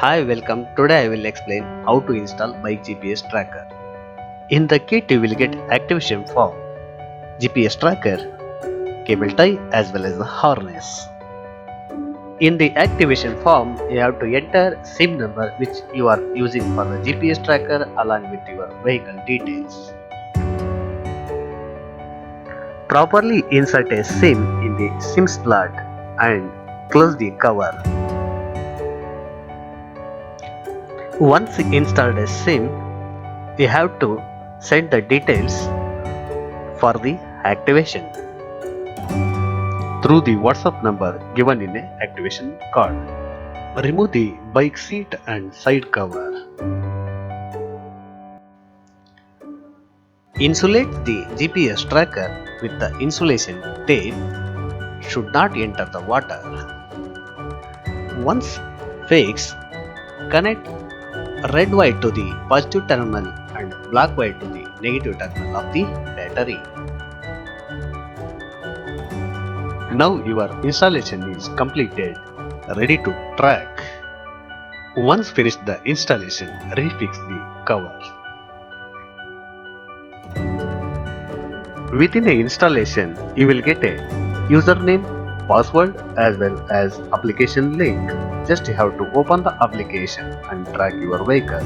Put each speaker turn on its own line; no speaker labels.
Hi, welcome. Today I will explain how to install Bike GPS Tracker. In the kit you will get activation form, GPS tracker, cable tie as well as the harness. In the activation form you have to enter SIM number which you are using for the GPS tracker along with your vehicle details. Properly insert a SIM in the SIM slot and close the cover. Once installed a SIM, you have to set the details for the activation through the WhatsApp number given in a activation card. Remove the bike seat and side cover. Insulate the GPS tracker with the insulation tape. Should not enter the water. Once fixed, connect red wire to the positive terminal and black wire to the negative terminal of the battery. Now your installation is completed, ready to track. Once finished the installation, refix the cover. Within the installation, you will get a username, password as well as application link. Just you have to open the application and track your vehicle.